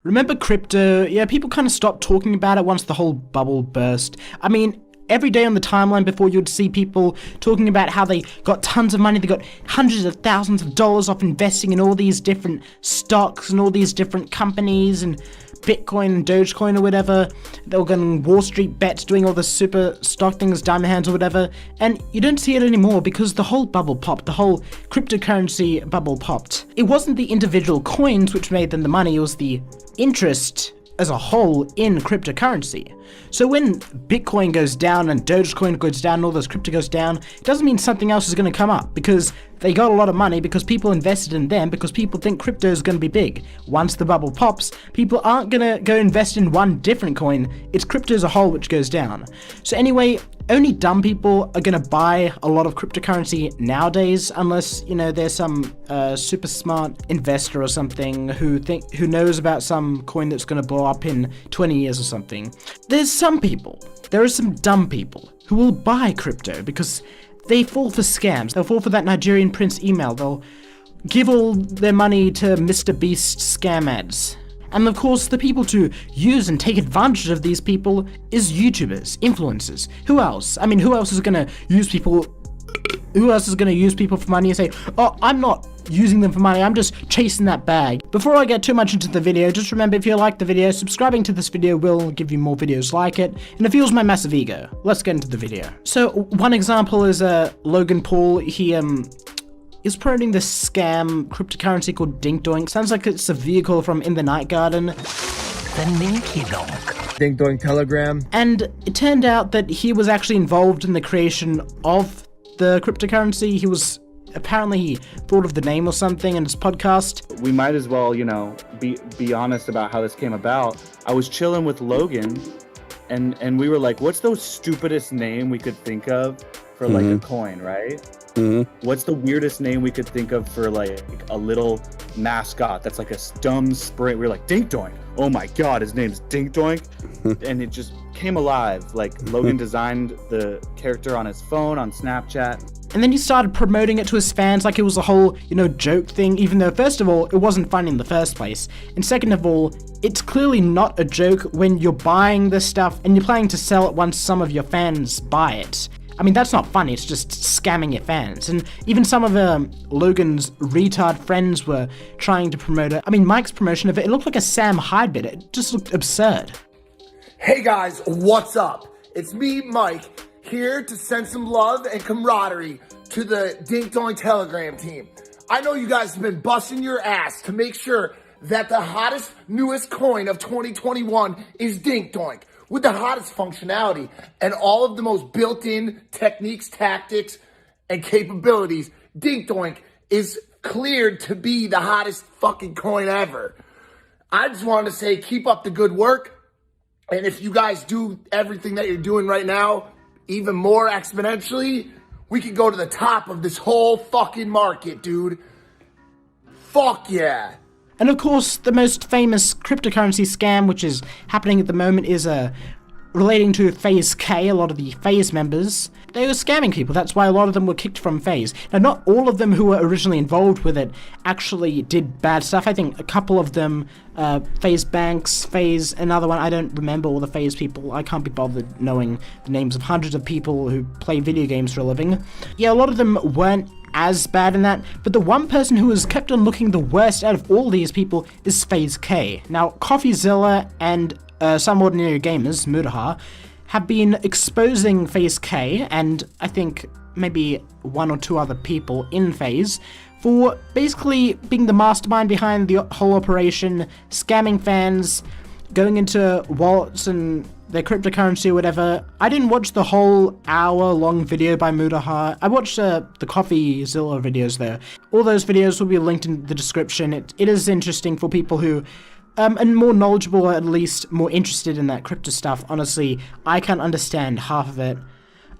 Remember crypto? Yeah, people kind of stopped talking about it once the whole bubble burst. I mean, every day on the timeline before you'd see people talking about how they got tons of money, they got hundreds of thousands of dollars off investing in all these different stocks and all these different companies and Bitcoin and Dogecoin or whatever. They were going Wall Street bets, doing all the super stock things, diamond hands or whatever. And you don't see it anymore because the whole bubble popped, the whole cryptocurrency bubble popped. It wasn't the individual coins which made them the money, it was the interest as a whole in cryptocurrency. So when Bitcoin goes down and Dogecoin goes down and all this crypto goes down, it doesn't mean something else is going to come up because they got a lot of money, because people invested in them, because people think crypto is going to be big. Once the bubble pops, people aren't going to go invest in one different coin. It's crypto as a whole which goes down. So anyway, only dumb people are going to buy a lot of cryptocurrency nowadays, unless, you know, there's some super smart investor or something who knows about some coin that's going to blow up in 20 years or something. There are some dumb people who will buy crypto because they fall for scams. They'll fall for that Nigerian prince email. They'll give all their money to Mr. Beast scam ads. And of course, the people to use and take advantage of these people is YouTubers, influencers. Who else? I mean, who else is gonna use people? Who else is gonna use people for money and say, "Oh, I'm not using them for money, I'm just chasing that bag"? Before I get too much into the video, just remember, if you like the video, subscribing to this video will give you more videos like it, and it fuels my massive ego. Let's get into the video. So one example is Logan Paul. He is promoting this scam cryptocurrency called Dink Doink. Sounds like it's a vehicle from In the Night Garden. The Ninky Donk. Dink Doink Telegram. And it turned out that he was actually involved in the creation of the cryptocurrency. He thought of the name or something in his podcast. We might as well, you know, be honest about how this came about. I was chilling with Logan and we were like, what's the stupidest name we could think of for like a coin, right? What's the weirdest name we could think of for like a little mascot that's like a dumb sprint? We were like, Dink Doink. Oh my god, his name's Dink Doink. And it just came alive. Like Logan designed the character on his phone, on Snapchat. And then he started promoting it to his fans like it was a whole, you know, joke thing, even though first of all, it wasn't funny in the first place. And second of all, it's clearly not a joke when you're buying this stuff and you're planning to sell it once some of your fans buy it. I mean, that's not funny, it's just scamming your fans. And even some of Logan's retard friends were trying to promote it. I mean, Mike's promotion of it looked like a Sam Hyde bit. It just looked absurd. Hey guys, what's up? It's me, Mike, here to send some love and camaraderie to the Dink Doink Telegram team. I know you guys have been busting your ass to make sure that the hottest, newest coin of 2021 is Dink Doink, with the hottest functionality and all of the most built-in techniques, tactics, and capabilities. Dink Doink is cleared to be the hottest fucking coin ever. I just wanted to say, keep up the good work. And if you guys do everything that you're doing right now, even more exponentially, we could go to the top of this whole fucking market, dude. Fuck yeah. And of course, the most famous cryptocurrency scam which is happening at the moment is relating to FaZe K. A lot of the FaZe members, they were scamming people. That's why a lot of them were kicked from FaZe. Now, not all of them who were originally involved with it actually did bad stuff. I think a couple of them, FaZe Banks, FaZe, another one, I don't remember all the FaZe people. I can't be bothered knowing the names of hundreds of people who play video games for a living. Yeah, a lot of them weren't as bad in that, but the one person who has kept on looking the worst out of all these people is FaZe K. Now, CoffeeZilla and some ordinary gamers, Murdaha, have been exposing FaZe K, and I think maybe one or two other people in FaZe, for basically being the mastermind behind the whole operation, scamming fans, going into wallets and their cryptocurrency or whatever. I didn't watch the whole hour-long video by Murdaha. I watched the CoffeeZilla videos there. All those videos will be linked in the description. It is interesting for people who are more knowledgeable, or at least more interested in that crypto stuff. Honestly, I can't understand half of it.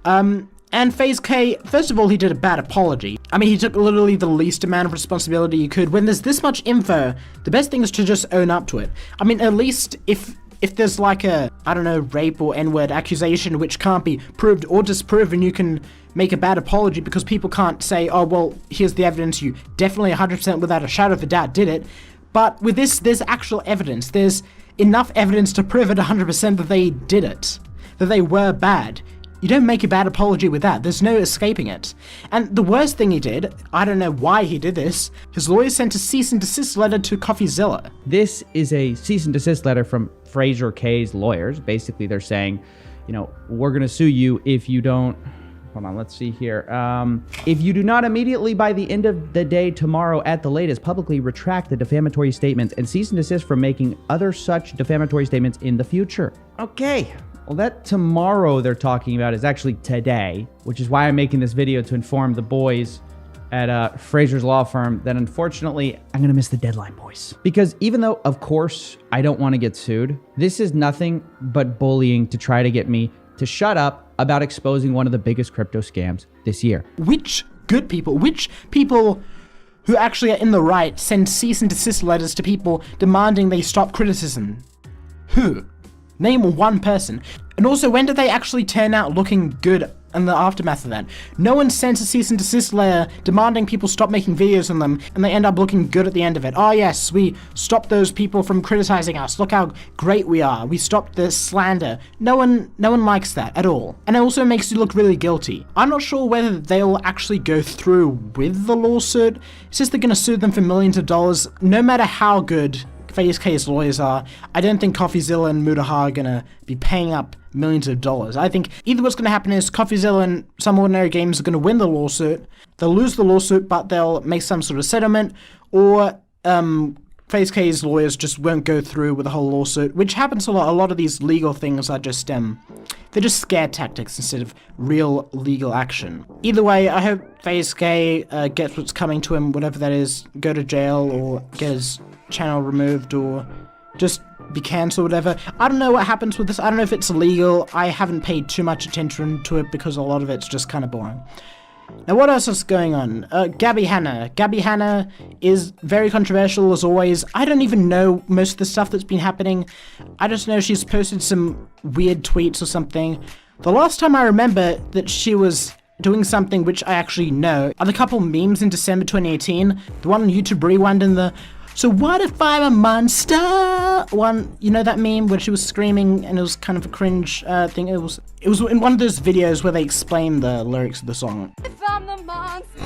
And FaZe K, first of all, he did a bad apology. I mean, he took literally the least amount of responsibility he could. When there's this much info, the best thing is to just own up to it. I mean, at least if there's like a, I don't know, rape or N-word accusation which can't be proved or disproven, you can make a bad apology because people can't say, oh, well, here's the evidence, you definitely 100% without a shadow of a doubt did it. But with this, there's actual evidence. There's enough evidence to prove it 100% that they did it, that they were bad. You don't make a bad apology with that. There's no escaping it. And the worst thing he did, I don't know why he did this, his lawyers sent a cease and desist letter to CoffeeZilla. This is a cease and desist letter from Fraser K's lawyers. Basically, they're saying, you know, we're going to sue you if you don't... Hold on, let's see here. If you do not immediately by the end of the day tomorrow at the latest publicly retract the defamatory statements and cease and desist from making other such defamatory statements in the future. Okay. Well, that tomorrow they're talking about is actually today, which is why I'm making this video to inform the boys at Fraser's law firm that unfortunately I'm going to miss the deadline, boys. Because even though, of course, I don't want to get sued, this is nothing but bullying to try to get me to shut up about exposing one of the biggest crypto scams this year. Which good people, which people who actually are in the right send cease and desist letters to people demanding they stop criticism? Who? Name one person. And also, when did they actually turn out looking good in the aftermath of that? No one sends a cease and desist letter demanding people stop making videos on them, and they end up looking good at the end of it. Oh yes, we stopped those people from criticizing us. Look how great we are. We stopped the slander. No one likes that at all. And it also makes you look really guilty. I'm not sure whether they'll actually go through with the lawsuit. It's just they're gonna sue them for millions of dollars, no matter how good FaZe K's lawyers are. I don't think CoffeeZilla and Mutaha are gonna be paying up millions of dollars. I think either what's gonna happen is CoffeeZilla and Some Ordinary Games are gonna win the lawsuit, they'll lose the lawsuit, but they'll make some sort of settlement, or FaZe K's lawyers just won't go through with the whole lawsuit, which happens a lot. A lot of these legal things are just they're just scare tactics instead of real legal action. Either way, I hope FaZe K gets what's coming to him, whatever that is, go to jail or get his channel removed or just be cancelled, whatever. I don't know what happens with this. I don't know if it's illegal. I haven't paid too much attention to it because a lot of it's just kind of boring. Now, what else is going on? Gabbie Hanna. Gabbie Hanna is very controversial as always. I don't even know most of the stuff that's been happening. I just know she's posted some weird tweets or something. The last time I remember that she was doing something which I actually know are the couple memes in December 2018. The one on YouTube Rewind and the "So what if I'm a monster?" one, you know that meme where she was screaming and it was kind of a cringe thing. It was in one of those videos where they explain the lyrics of the song. If I'm the monster.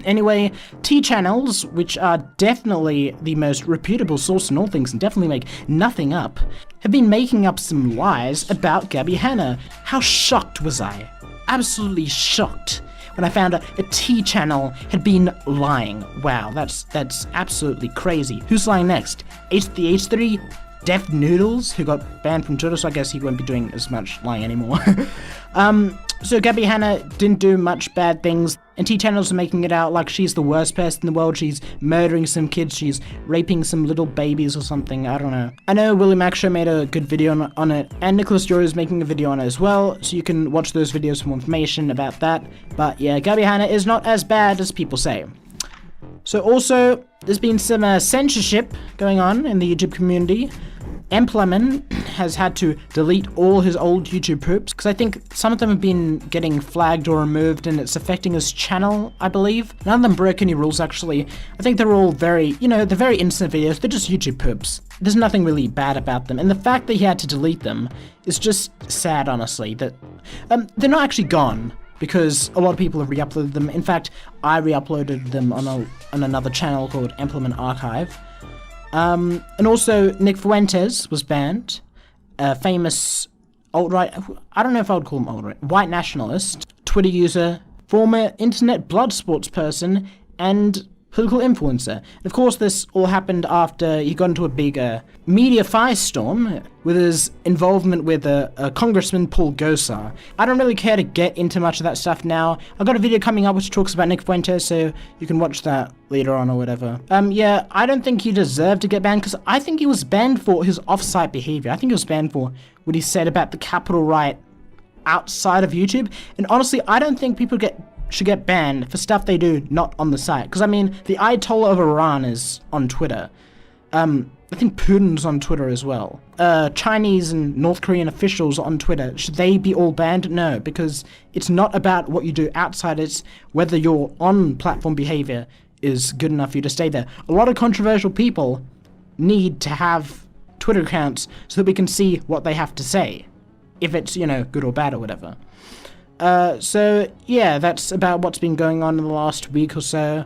Anyway, T-channels, which are definitely the most reputable source in all things and definitely make nothing up, have been making up some lies about Gabbie Hanna. How shocked was I? Absolutely shocked when I found out a T-channel had been lying. Wow, that's absolutely crazy. Who's lying next? The H3? Def Noodles, who got banned from Twitter, so I guess he won't be doing as much lying anymore. So Gabbie Hanna didn't do much bad things, and T-channels are making it out like she's the worst person in the world. She's murdering some kids, she's raping some little babies or something, I don't know. I know Willie Mac Show made a good video on it, and Nicholas Joy is making a video on it as well, so you can watch those videos for more information about that. But yeah, Gabbie Hanna is not as bad as people say. So also, there's been some censorship going on in the YouTube community. Empleman has had to delete all his old YouTube poops because I think some of them have been getting flagged or removed and it's affecting his channel, I believe. None of them broke any rules actually. I think they're all very, they're very innocent videos. They're just YouTube poops. There's nothing really bad about them. And the fact that he had to delete them is just sad, honestly. That they're not actually gone because a lot of people have re-uploaded them. In fact, I re-uploaded them on another channel called Empleman Archive. And also, Nick Fuentes was banned, a famous alt-right, I don't know if I would call him alt-right, white nationalist, Twitter user, former internet blood sports person, and political influencer. And of course, this all happened after he got into a big media firestorm with his involvement with Congressman Paul Gosar. I don't really care to get into much of that stuff now. I've got a video coming up which talks about Nick Fuentes, so you can watch that later on or whatever. Yeah, I don't think he deserved to get banned because I think he was banned for his off-site behavior. I think he was banned for what he said about the Capitol riot outside of YouTube. And honestly, I don't think people should get banned for stuff they do not on the site. Because, I mean, the Ayatollah of Iran is on Twitter. I think Putin's on Twitter as well. Chinese and North Korean officials on Twitter, should they be all banned? No, because it's not about what you do outside, it's whether your on-platform behavior is good enough for you to stay there. A lot of controversial people need to have Twitter accounts so that we can see what they have to say, if it's, you know, good or bad or whatever. So, yeah, that's about what's been going on in the last week or so.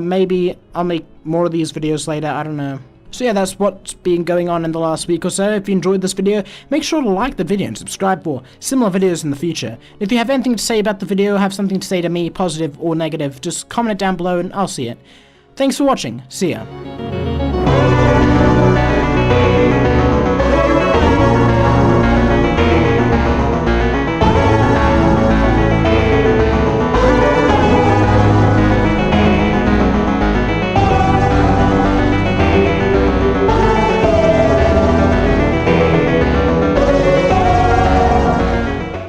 Maybe I'll make more of these videos later, I don't know. So yeah, that's what's been going on in the last week or so. If you enjoyed this video, make sure to like the video and subscribe for similar videos in the future. If you have anything to say about the video, have something to say to me, positive or negative, just comment it down below and I'll see it. Thanks for watching. See ya.